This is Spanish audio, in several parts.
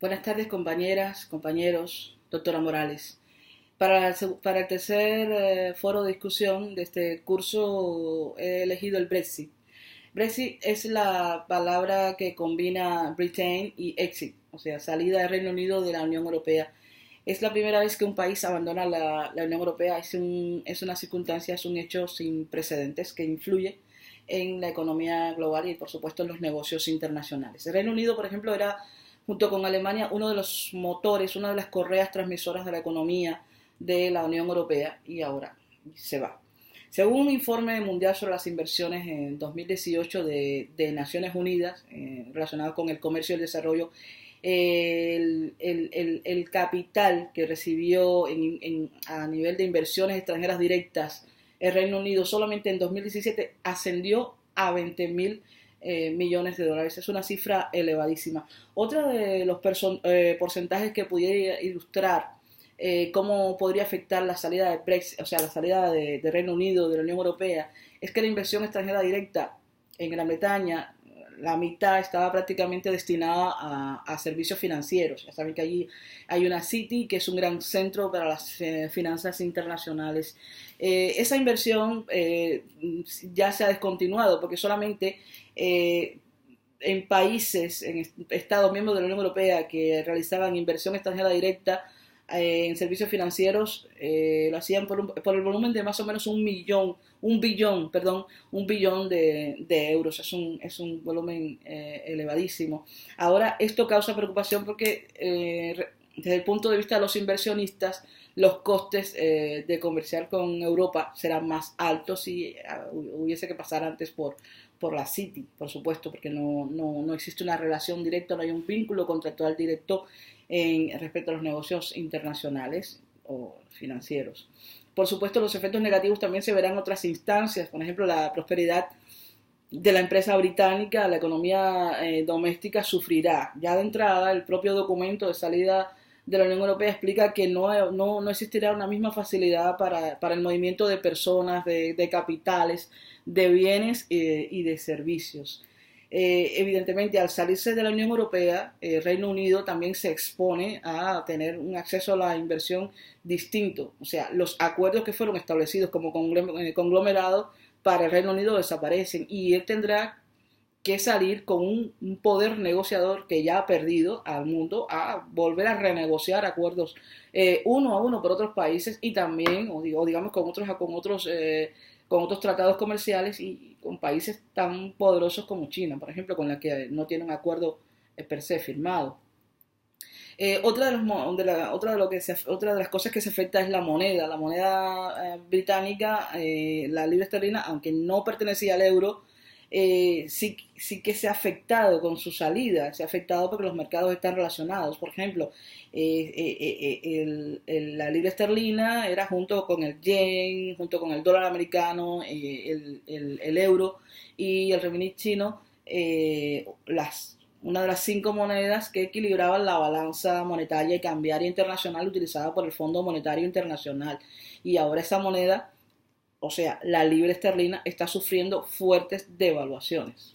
Buenas tardes, compañeras, compañeros, doctora Morales. Para el tercer foro de discusión de este curso he elegido el Brexit. Brexit es la palabra que combina Britain y exit, o sea, salida del Reino Unido de la Unión Europea. Es la primera vez que un país abandona la Unión Europea. Es una circunstancia, es un hecho sin precedentes que influye en la economía global y, por supuesto, en los negocios internacionales. El Reino Unido, por ejemplo, era, junto con Alemania, uno de los motores, una de las correas transmisoras de la economía de la Unión Europea, y ahora se va. Según un informe mundial sobre las inversiones en 2018 de Naciones Unidas relacionado con el comercio y el desarrollo, el capital que recibió a nivel de inversiones extranjeras directas el Reino Unido solamente en 2017 ascendió a 20.000 millones de dólares. Es una cifra elevadísima. Otra de los porcentajes que pudiera ilustrar cómo podría afectar la salida de Brexit, o sea, la salida de Reino Unido de la Unión Europea, es que la inversión extranjera directa en Gran Bretaña, la mitad estaba prácticamente destinada a servicios financieros. Ya saben que allí hay una City, que es un gran centro para las finanzas internacionales. Esa inversión ya se ha descontinuado porque solamente en países, en Estados miembros de la Unión Europea que realizaban inversión extranjera directa en servicios financieros, lo hacían por el volumen de más o menos un billón de euros. Es un volumen elevadísimo. Ahora, esto causa preocupación porque desde el punto de vista de los inversionistas, los costes de comerciar con Europa serán más altos si hubiese que pasar antes por la City, por supuesto, porque no existe una relación directa, no hay un vínculo contractual directo respecto a los negocios internacionales o financieros. Por supuesto, los efectos negativos también se verán en otras instancias, por ejemplo, la prosperidad de la empresa británica, la economía doméstica sufrirá. Ya de entrada, el propio documento de salida de la Unión Europea explica que no existirá una misma facilidad para el movimiento de personas, de capitales, de bienes y de servicios. Evidentemente, al salirse de la Unión Europea, Reino Unido también se expone a tener un acceso a la inversión distinto. O sea, los acuerdos que fueron establecidos como conglomerado para el Reino Unido desaparecen y él tendrá que salir con un poder negociador que ya ha perdido al mundo a volver a renegociar acuerdos uno a uno por otros países y también, o digamos, con otros tratados comerciales y con países tan poderosos como China, por ejemplo, con la que no tiene un acuerdo per se firmado. Otra de las cosas que se afecta es la moneda. La moneda británica, la libra esterlina, aunque no pertenecía al euro, sí que se ha afectado con su salida, se ha afectado porque los mercados están relacionados. Por ejemplo, la libra esterlina era junto con el yen, junto con el dólar americano, el euro y el renminbi chino, una de las 5 monedas que equilibraban la balanza monetaria y cambiaria internacional utilizada por el Fondo Monetario Internacional. Y ahora esa moneda, o sea, la libra esterlina, está sufriendo fuertes devaluaciones.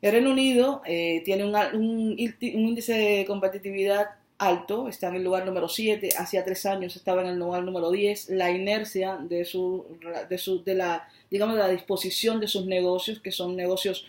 El Reino Unido tiene un índice de competitividad alto, está en el lugar número 7, hacía 3 años estaba en el lugar número 10. La inercia de la disposición de sus negocios, que son negocios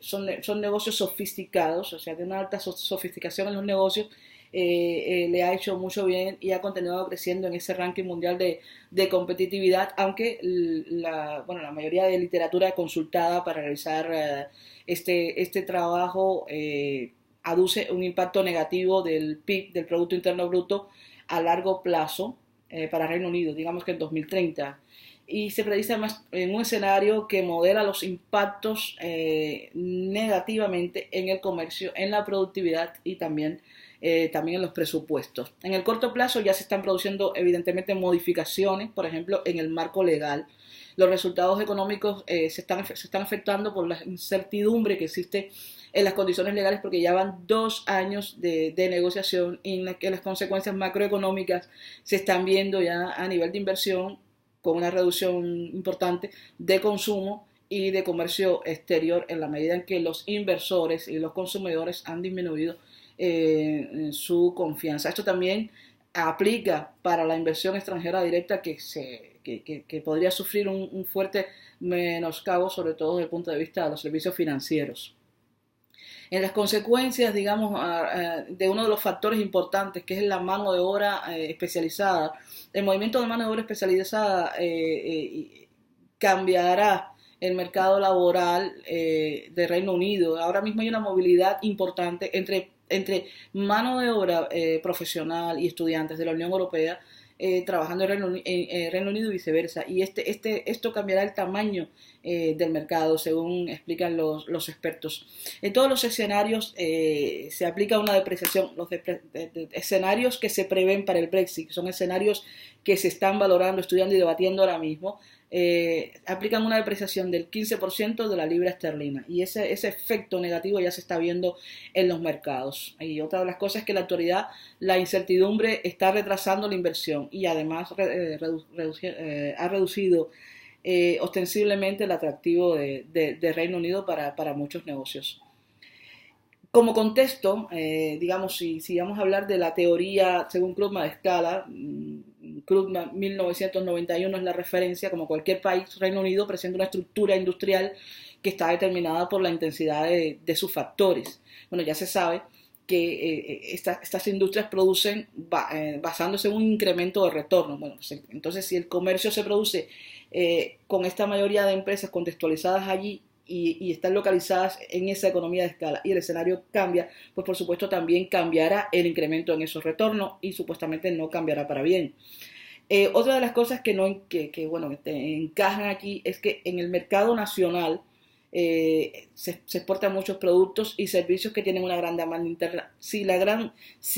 son negocios sofisticados, o sea, de una alta sofisticación en los negocios, le ha hecho mucho bien y ha continuado creciendo en ese ranking mundial de competitividad, aunque la mayoría de literatura consultada para realizar este trabajo aduce un impacto negativo del PIB, del Producto Interno Bruto, a largo plazo para Reino Unido, digamos que en 2030. Y se predice además en un escenario que modela los impactos negativamente en el comercio, en la productividad y también en los presupuestos. En el corto plazo ya se están produciendo evidentemente modificaciones, por ejemplo, en el marco legal. Los resultados económicos se están afectando por la incertidumbre que existe en las condiciones legales porque ya van 2 años de negociación en las que las consecuencias macroeconómicas se están viendo ya a nivel de inversión con una reducción importante de consumo y de comercio exterior en la medida en que los inversores y los consumidores han disminuido su confianza. Esto también aplica para la inversión extranjera directa que podría sufrir un fuerte menoscabo, sobre todo desde el punto de vista de los servicios financieros. En las consecuencias, digamos, de uno de los factores importantes, que es la mano de obra especializada, el movimiento de mano de obra especializada cambiará el mercado laboral de Reino Unido. Ahora mismo hay una movilidad importante entre mano de obra profesional y estudiantes de la Unión Europea trabajando en Reino Unido y viceversa. Y esto cambiará el tamaño del mercado, según explican los expertos. En todos los escenarios se aplica una depreciación. Los escenarios que se prevén para el Brexit, son escenarios que se están valorando, estudiando y debatiendo ahora mismo, aplican una depreciación del 15% de la libra esterlina, y ese efecto negativo ya se está viendo en los mercados. Y otra de las cosas es que en la actualidad la incertidumbre está retrasando la inversión y además ha reducido ostensiblemente el atractivo de Reino Unido para muchos negocios. Como contexto, digamos, si vamos a hablar de la teoría según Krugman de escala, Krugman 1991 es la referencia. Como cualquier país, Reino Unido presenta una estructura industrial que está determinada por la intensidad de sus factores. Bueno, ya se sabe que estas industrias producen basándose en un incremento de retorno. Bueno, pues, entonces si el comercio se produce con esta mayoría de empresas contextualizadas allí, y están localizadas en esa economía de escala, y el escenario cambia, pues por supuesto también cambiará el incremento en esos retornos y supuestamente no cambiará para bien. Otra de las cosas que encajan aquí es que en el mercado nacional se exportan muchos productos y servicios que tienen una gran demanda interna. Si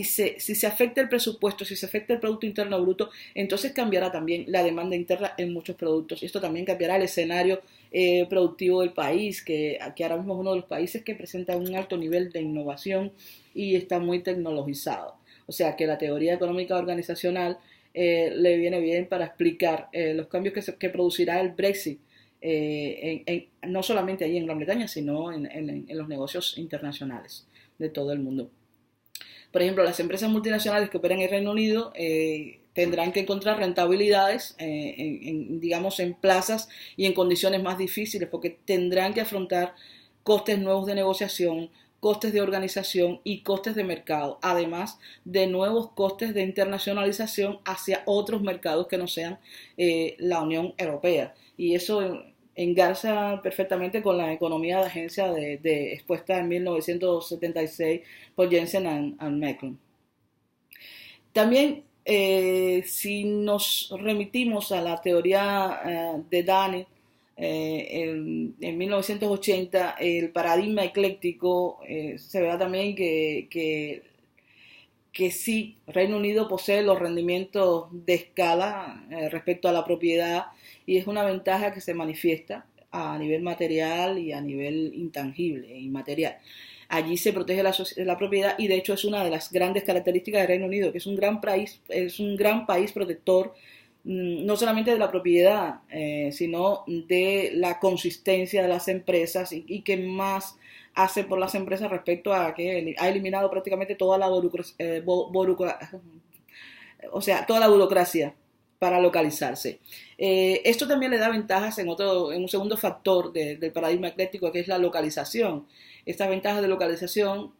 se afecta el presupuesto, si se afecta el Producto Interno Bruto, entonces cambiará también la demanda interna en muchos productos. Y esto también cambiará el escenario productivo del país, que ahora mismo es uno de los países que presenta un alto nivel de innovación y está muy tecnologizado. O sea que la teoría económica organizacional le viene bien para explicar los cambios que producirá el Brexit, no solamente allí en Gran Bretaña, sino en los negocios internacionales de todo el mundo. Por ejemplo, las empresas multinacionales que operan en el Reino Unido tendrán que encontrar rentabilidades digamos, en plazas y en condiciones más difíciles, porque tendrán que afrontar costes nuevos de negociación, costes de organización y costes de mercado, además de nuevos costes de internacionalización hacia otros mercados que no sean la Unión Europea. Y eso engarza perfectamente con la economía de agencia expuesta en 1976 por Jensen and Mecklen. También, si nos remitimos a la teoría de Dani, en 1980, el paradigma ecléctico, se verá también que sí, Reino Unido posee los rendimientos de escala respecto a la propiedad, y es una ventaja que se manifiesta a nivel material y a nivel intangible e inmaterial. Allí se protege la propiedad, y de hecho es una de las grandes características del Reino Unido, que es un gran país protector, no solamente de la propiedad, sino de la consistencia de las empresas, y que más hace por las empresas respecto a que ha eliminado prácticamente toda la toda la burocracia para localizarse. Esto también le da ventajas en un segundo factor del paradigma ecléctico, que es la localización. Estas ventajas de localización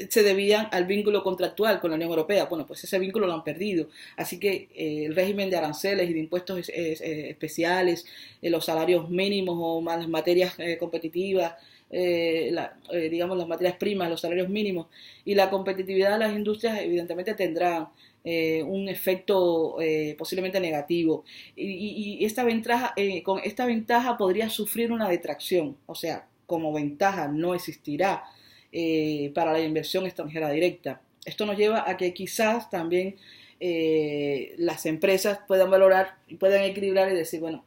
se debían al vínculo contractual con la Unión Europea. Bueno, pues ese vínculo lo han perdido. Así que el régimen de aranceles y de impuestos especiales, los salarios mínimos o más las materias competitivas, digamos las materias primas, los salarios mínimos y la competitividad de las industrias evidentemente tendrán un efecto posiblemente negativo, y con esta ventaja podría sufrir una detracción. O sea, como ventaja no existirá para la inversión extranjera directa. Esto nos lleva a que quizás también las empresas puedan valorar y puedan equilibrar y decir, bueno,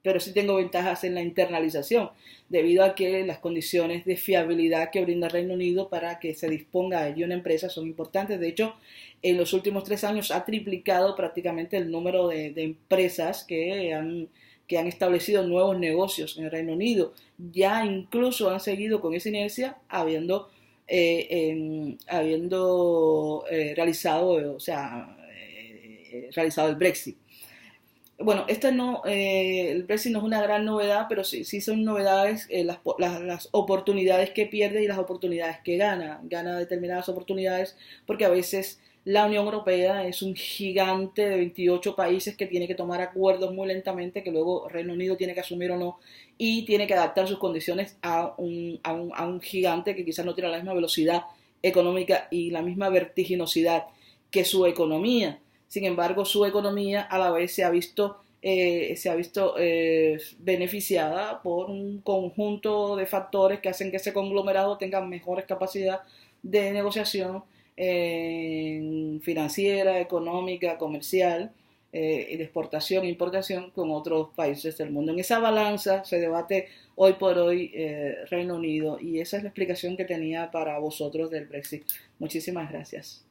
pero sí tengo ventajas en la internalización, debido a que las condiciones de fiabilidad que brinda el Reino Unido para que se disponga de allí una empresa son importantes. De hecho, en los últimos 3 años ha triplicado prácticamente el número de empresas que han que han establecido nuevos negocios en el Reino Unido, ya incluso han seguido con esa inercia realizado, realizado el Brexit. Bueno, el Brexit no es una gran novedad, pero sí son novedades las oportunidades que pierde y las oportunidades que gana. Gana determinadas oportunidades porque a veces la Unión Europea es un gigante de 28 países que tiene que tomar acuerdos muy lentamente, que luego Reino Unido tiene que asumir o no, y tiene que adaptar sus condiciones a un gigante que quizás no tiene la misma velocidad económica y la misma vertiginosidad que su economía. Sin embargo, su economía a la vez se ha visto beneficiada por un conjunto de factores que hacen que ese conglomerado tenga mejores capacidades de negociación financiera, económica, comercial, de exportación e importación con otros países del mundo. En esa balanza se debate hoy por hoy Reino Unido, y esa es la explicación que tenía para vosotros del Brexit. Muchísimas gracias.